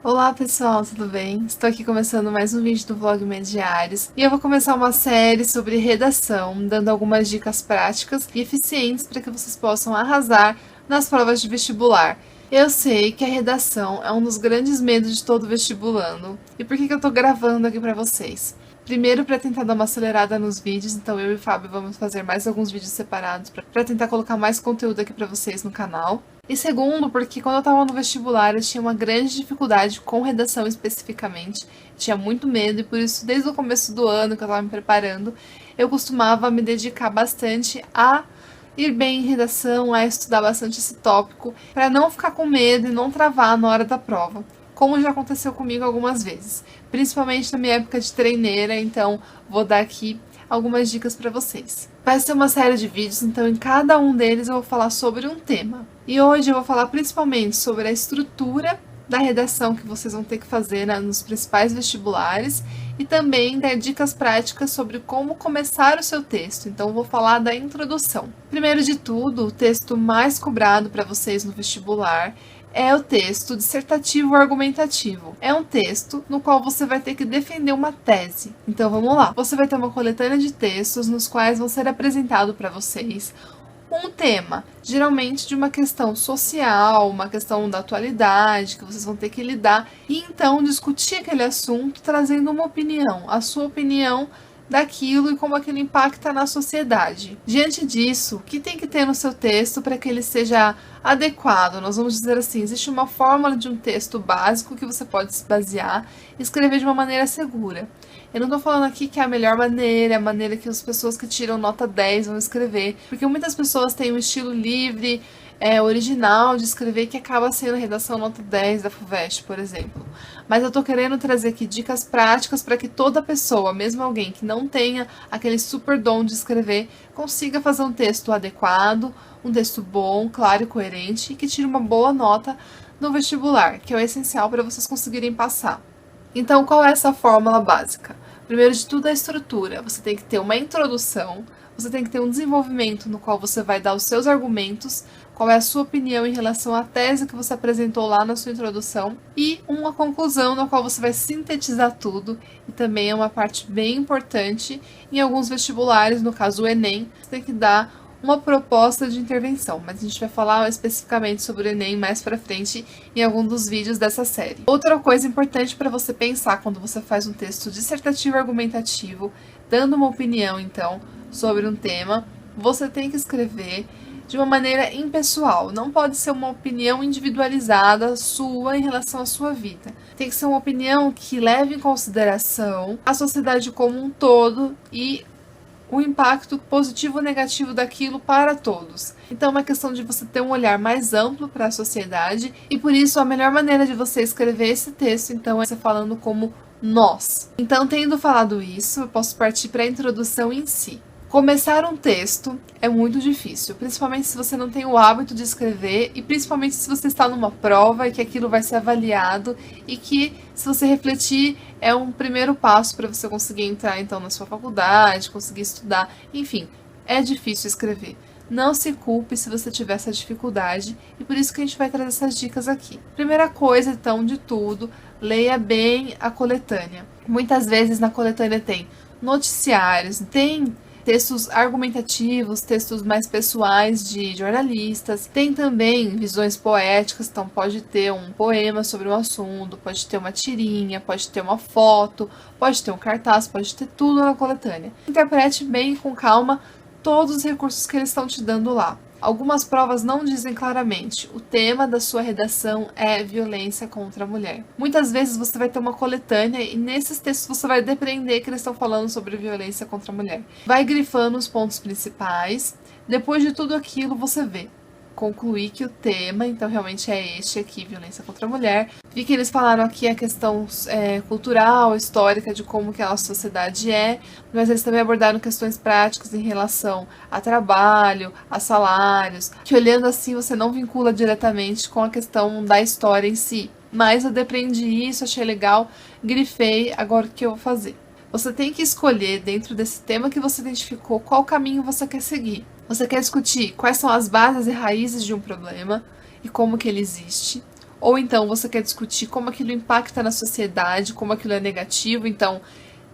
Olá pessoal, tudo bem? Estou aqui começando mais um vídeo do Vlog Diários e eu vou começar uma série sobre redação, dando algumas dicas práticas e eficientes para que vocês possam arrasar nas provas de vestibular. Eu sei que a redação é um dos grandes medos de todo vestibulando. E por que eu tô gravando aqui para vocês? Primeiro, para tentar dar uma acelerada nos vídeos, então eu e o Fábio vamos fazer mais alguns vídeos separados para tentar colocar mais conteúdo aqui para vocês no canal. E segundo, porque quando eu estava no vestibular eu tinha uma grande dificuldade com redação especificamente. Eu tinha muito medo e por isso, desde o começo do ano que eu estava me preparando, eu costumava me dedicar bastante a ir bem em redação, a estudar bastante esse tópico, para não ficar com medo e não travar na hora da prova, como já aconteceu comigo algumas vezes, principalmente na minha época de treineira, então vou dar aqui algumas dicas para vocês. Vai ser uma série de vídeos, então em cada um deles eu vou falar sobre um tema. E hoje eu vou falar principalmente sobre a estrutura da redação que vocês vão ter que fazer nos principais vestibulares e também dar dicas práticas sobre como começar o seu texto. Então eu vou falar da introdução. Primeiro de tudo, o texto mais cobrado para vocês no vestibular é o texto dissertativo argumentativo. É um texto no qual você vai ter que defender uma tese. Então vamos lá. Você vai ter uma coletânea de textos nos quais vão ser apresentado para vocês um tema, geralmente de uma questão social, uma questão da atualidade, que vocês vão ter que lidar, e então discutir aquele assunto trazendo uma opinião, a sua opinião daquilo e como aquilo impacta na sociedade. Diante disso, o que tem que ter no seu texto para que ele seja adequado? Nós vamos dizer assim, existe uma fórmula de um texto básico que você pode se basear e escrever de uma maneira segura. Eu não estou falando aqui que é a melhor maneira, a maneira que as pessoas que tiram nota 10 vão escrever, porque muitas pessoas têm um estilo livre, original de escrever que acaba sendo redação nota 10 da FUVEST, por exemplo. Mas eu tô querendo trazer aqui dicas práticas para que toda pessoa, mesmo alguém que não tenha aquele super dom de escrever, consiga fazer um texto adequado, um texto bom, claro e coerente e que tire uma boa nota no vestibular, que é o essencial para vocês conseguirem passar. Então, qual é essa fórmula básica? Primeiro de tudo, a estrutura. Você tem que ter uma introdução, você tem que ter um desenvolvimento no qual você vai dar os seus argumentos, qual é a sua opinião em relação à tese que você apresentou lá na sua introdução, e uma conclusão na qual você vai sintetizar tudo, e também é uma parte bem importante em alguns vestibulares, no caso o Enem, você tem que dar uma proposta de intervenção, mas a gente vai falar especificamente sobre o Enem mais pra frente em algum dos vídeos dessa série. Outra coisa importante para você pensar quando você faz um texto dissertativo argumentativo, dando uma opinião então sobre um tema, você tem que escrever de uma maneira impessoal, não pode ser uma opinião individualizada sua em relação à sua vida. Tem que ser uma opinião que leve em consideração a sociedade como um todo e o impacto positivo ou negativo daquilo para todos. Então é uma questão de você ter um olhar mais amplo para a sociedade e por isso a melhor maneira de você escrever esse texto então é você falando como nós. Então, tendo falado isso, eu posso partir para a introdução em si. Começar um texto é muito difícil, principalmente se você não tem o hábito de escrever e principalmente se você está numa prova e que aquilo vai ser avaliado e que, se você refletir, é um primeiro passo para você conseguir entrar então na sua faculdade, conseguir estudar, enfim, é difícil escrever. Não se culpe se você tiver essa dificuldade e por isso que a gente vai trazer essas dicas aqui. Primeira coisa, então, de tudo, leia bem a coletânea. Muitas vezes na coletânea tem noticiários, tem textos argumentativos, textos mais pessoais de jornalistas. Tem também visões poéticas, então pode ter um poema sobre um assunto, pode ter uma tirinha, pode ter uma foto, pode ter um cartaz, pode ter tudo na coletânea. Interprete bem e com calma todos os recursos que eles estão te dando lá. Algumas provas não dizem claramente, o tema da sua redação é violência contra a mulher. Muitas vezes você vai ter uma coletânea e nesses textos você vai depreender que eles estão falando sobre violência contra a mulher. Vai grifando os pontos principais, depois de tudo aquilo você vê. Concluir que o tema, então, realmente é este aqui, violência contra a mulher. Vi que eles falaram aqui a questão cultural, histórica, de como que a nossa sociedade é, mas eles também abordaram questões práticas em relação a trabalho, a salários, que olhando assim você não vincula diretamente com a questão da história em si. Mas eu depreendi isso, achei legal, grifei, agora o que eu vou fazer? Você tem que escolher, dentro desse tema que você identificou, qual caminho você quer seguir. Você quer discutir quais são as bases e raízes de um problema e como que ele existe, ou então você quer discutir como aquilo impacta na sociedade, como aquilo é negativo, então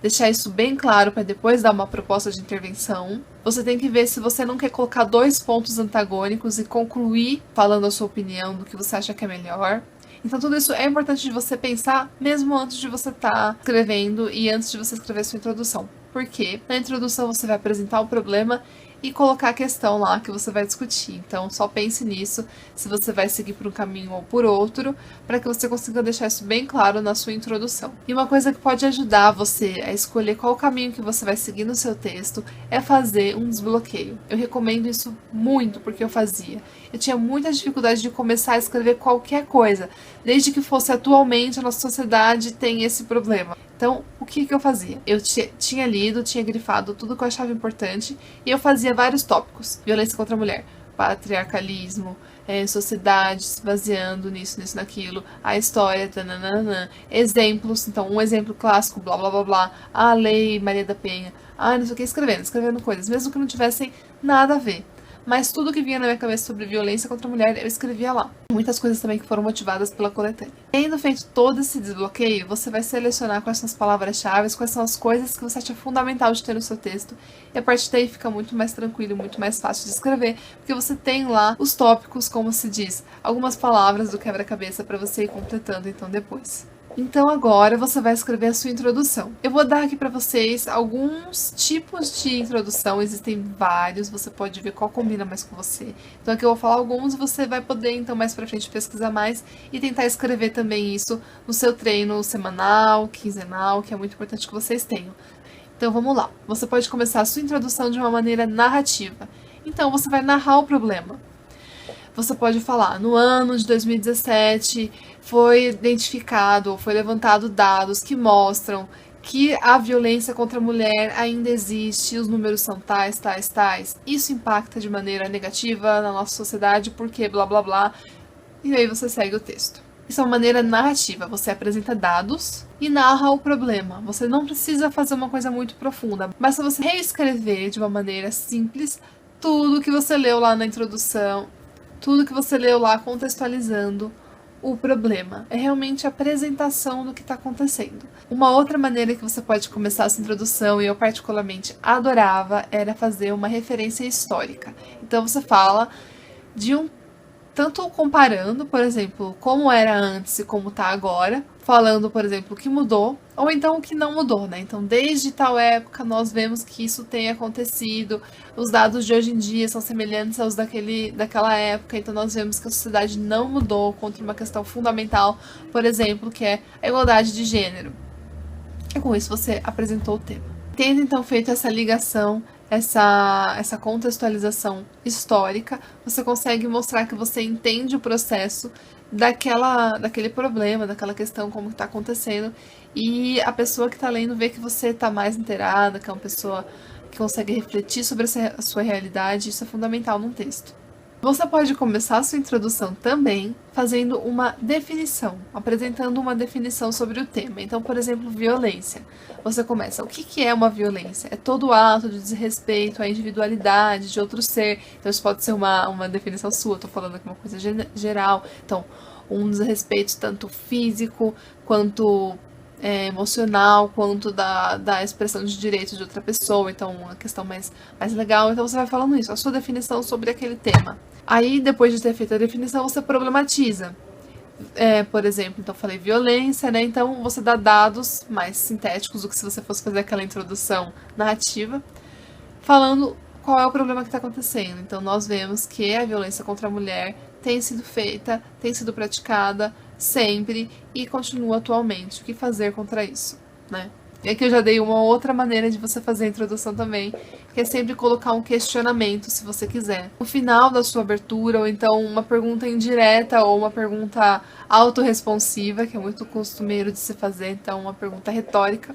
deixar isso bem claro para depois dar uma proposta de intervenção. Você tem que ver se você não quer colocar 2 pontos antagônicos e concluir falando a sua opinião do que você acha que é melhor. Então tudo isso é importante de você pensar mesmo antes de você estar escrevendo e antes de você escrever sua introdução. Porque na introdução você vai apresentar o problema e colocar a questão lá que você vai discutir. Então só pense nisso, se você vai seguir por um caminho ou por outro, para que você consiga deixar isso bem claro na sua introdução. E uma coisa que pode ajudar você a escolher qual caminho que você vai seguir no seu texto é fazer um desbloqueio. Eu recomendo isso muito porque eu fazia. Eu tinha muita dificuldade de começar a escrever qualquer coisa, desde que fosse atualmente a nossa sociedade tem esse problema. Então, o que eu fazia? Eu tinha lido, tinha grifado tudo que eu achava importante e eu fazia vários tópicos. Violência contra a mulher, patriarcalismo, sociedade se baseando nisso, naquilo, a história, tananana, exemplos. Então, um exemplo clássico, blá, blá, blá, blá, a lei Maria da Penha. Não sei o que, escrevendo coisas, mesmo que não tivessem nada a ver. Mas tudo que vinha na minha cabeça sobre violência contra a mulher, eu escrevia lá. Muitas coisas também que foram motivadas pela coletânea. Tendo feito todo esse desbloqueio, você vai selecionar quais são as palavras-chave, quais são as coisas que você acha fundamental de ter no seu texto. E a partir daí fica muito mais tranquilo, muito mais fácil de escrever, porque você tem lá os tópicos, como se diz, algumas palavras do quebra-cabeça para você ir completando então depois. Então agora você vai escrever a sua introdução. Eu vou dar aqui para vocês alguns tipos de introdução, existem vários, você pode ver qual combina mais com você. Então aqui eu vou falar alguns, você vai poder então mais para frente pesquisar mais e tentar escrever também isso no seu treino semanal, quinzenal, que é muito importante que vocês tenham. Então vamos lá, você pode começar a sua introdução de uma maneira narrativa. Então você vai narrar o problema. Você pode falar, no ano de 2017 foi identificado, foi levantado dados que mostram que a violência contra a mulher ainda existe, os números são tais, tais, tais. Isso impacta de maneira negativa na nossa sociedade, porque blá blá blá. E aí você segue o texto. Isso é uma maneira narrativa, você apresenta dados e narra o problema. Você não precisa fazer uma coisa muito profunda, basta você reescrever de uma maneira simples tudo que você leu lá na introdução, tudo que você leu lá contextualizando o problema. É realmente a apresentação do que está acontecendo. Uma outra maneira que você pode começar essa introdução, e eu particularmente adorava, era fazer uma referência histórica. Então você fala de tanto comparando, por exemplo, como era antes e como está agora, falando, por exemplo, o que mudou, ou então o que não mudou, né? Então, desde tal época, nós vemos que isso tem acontecido, os dados de hoje em dia são semelhantes aos daquela época, então nós vemos que a sociedade não mudou contra uma questão fundamental, por exemplo, que é a igualdade de gênero. E com isso você apresentou o tema. Tendo então feito essa ligação, essa contextualização histórica, você consegue mostrar que você entende o processo daquele problema, daquela questão, como está acontecendo, e a pessoa que está lendo vê que você está mais inteirada, que é uma pessoa que consegue refletir sobre a sua realidade. Isso é fundamental num texto. Você pode começar a sua introdução também fazendo uma definição, apresentando uma definição sobre o tema. Então, por exemplo, violência. Você começa, o que é uma violência? É todo ato de desrespeito à individualidade de outro ser. Então, isso pode ser uma definição sua, estou falando aqui uma coisa geral. Então, um desrespeito tanto físico quanto emocional, quanto da expressão de direitos de outra pessoa, então uma questão mais legal. Então você vai falando isso, a sua definição sobre aquele tema. Aí, depois de ter feito a definição, você problematiza. Por exemplo, então falei violência, né? Então você dá dados mais sintéticos do que se você fosse fazer aquela introdução narrativa, falando qual é o problema que está acontecendo. Então nós vemos que a violência contra a mulher tem sido feita, tem sido praticada sempre e continua atualmente. O que fazer contra isso, né? E aqui eu já dei uma outra maneira de você fazer a introdução também, que é sempre colocar um questionamento, se você quiser. No final da sua abertura, ou então uma pergunta indireta ou uma pergunta autorresponsiva, que é muito costumeiro de se fazer, então uma pergunta retórica,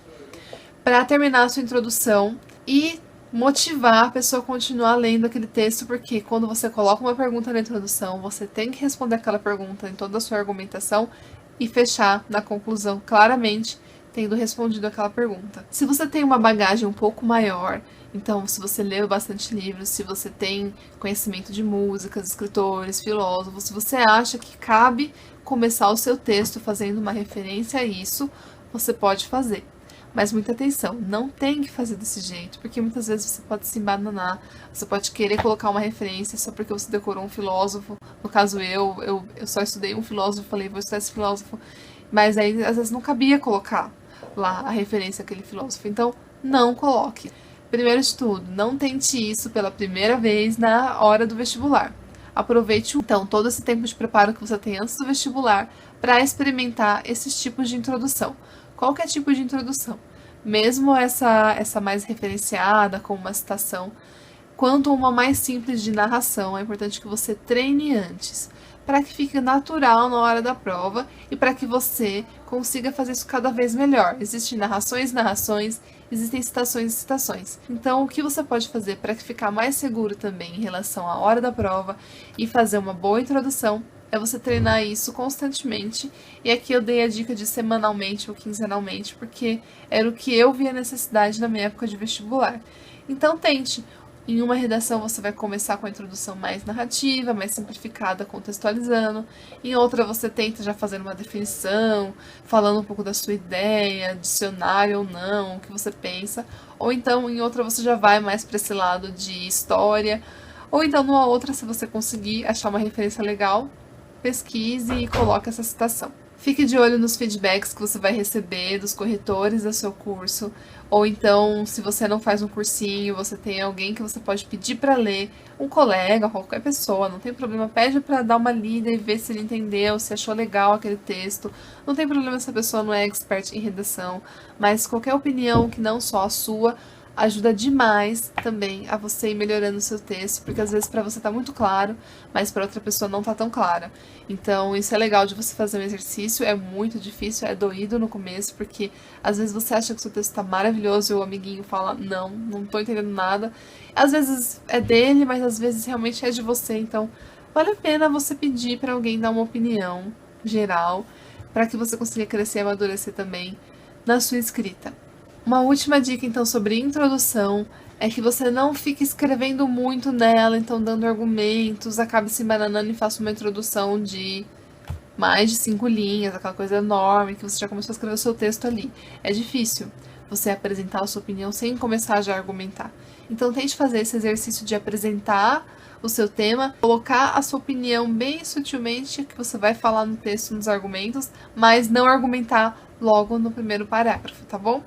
para terminar a sua introdução e motivar a pessoa a continuar lendo aquele texto, porque quando você coloca uma pergunta na introdução, você tem que responder aquela pergunta em toda a sua argumentação e fechar na conclusão claramente tendo respondido aquela pergunta. Se você tem uma bagagem um pouco maior, então se você leu bastante livros, se você tem conhecimento de músicas, escritores, filósofos, se você acha que cabe começar o seu texto fazendo uma referência a isso, você pode fazer. Mas muita atenção, não tem que fazer desse jeito, porque muitas vezes você pode se embananar, você pode querer colocar uma referência só porque você decorou um filósofo. No caso eu só estudei um filósofo, falei, vou estudar esse filósofo, mas aí às vezes não cabia colocar lá a referência àquele filósofo, então não coloque. Primeiro de tudo, não tente isso pela primeira vez na hora do vestibular. Aproveite então todo esse tempo de preparo que você tem antes do vestibular para experimentar esses tipos de introdução. Qualquer tipo de introdução, mesmo essa mais referenciada, como uma citação, quanto uma mais simples de narração, é importante que você treine antes, para que fique natural na hora da prova e para que você consiga fazer isso cada vez melhor. Existem narrações, existem citações e citações. Então, o que você pode fazer para ficar mais seguro também em relação à hora da prova e fazer uma boa introdução é você treinar isso constantemente. E aqui eu dei a dica de semanalmente ou quinzenalmente, porque era o que eu via necessidade na minha época de vestibular. Então tente. Em uma redação você vai começar com a introdução mais narrativa, mais simplificada, contextualizando. Em outra você tenta já fazer uma definição, falando um pouco da sua ideia, dicionário ou não, o que você pensa. Ou então em outra você já vai mais para esse lado de história. Ou então numa outra, se você conseguir achar uma referência legal, pesquise e coloque essa citação. Fique de olho nos feedbacks que você vai receber dos corretores do seu curso, ou então, se você não faz um cursinho, você tem alguém que você pode pedir para ler, um colega, qualquer pessoa, não tem problema, pede para dar uma lida e ver se ele entendeu, se achou legal aquele texto. Não tem problema se a pessoa não é expert em redação, mas qualquer opinião que não só a sua ajuda demais também a você ir melhorando o seu texto, porque às vezes para você tá muito claro, mas para outra pessoa não tá tão clara. Então isso é legal de você fazer um exercício, é muito difícil, é doído no começo, porque às vezes você acha que o seu texto tá maravilhoso e o amiguinho fala, não tô entendendo nada. Às vezes é dele, mas às vezes realmente é de você, então vale a pena você pedir para alguém dar uma opinião geral, para que você consiga crescer e amadurecer também na sua escrita. Uma última dica, então, sobre introdução é que você não fique escrevendo muito nela, então dando argumentos, acabe se embananando e faça uma introdução de mais de 5 linhas, aquela coisa enorme que você já começou a escrever o seu texto ali. É difícil você apresentar a sua opinião sem começar já a argumentar. Então tente fazer esse exercício de apresentar o seu tema, colocar a sua opinião bem sutilmente, que você vai falar no texto, nos argumentos, mas não argumentar logo no primeiro parágrafo, tá bom?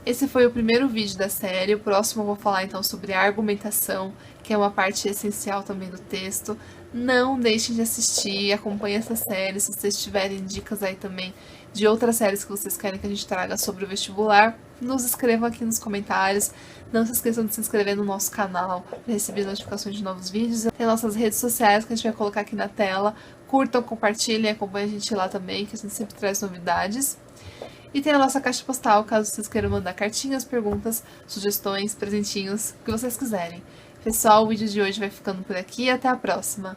Esse foi o primeiro vídeo da série. O próximo eu vou falar então sobre a argumentação, que é uma parte essencial também do texto. Não deixem de assistir, acompanhem essa série. Se vocês tiverem dicas aí também de outras séries que vocês querem que a gente traga sobre o vestibular, nos escrevam aqui nos comentários. Não se esqueçam de se inscrever no nosso canal para receber notificações de novos vídeos. Tem nossas redes sociais que a gente vai colocar aqui na tela. Curtam, compartilhem, acompanhem a gente lá também, que a gente sempre traz novidades. E tem a nossa caixa postal, caso vocês queiram mandar cartinhas, perguntas, sugestões, presentinhos, o que vocês quiserem. Pessoal, o vídeo de hoje vai ficando por aqui e até a próxima!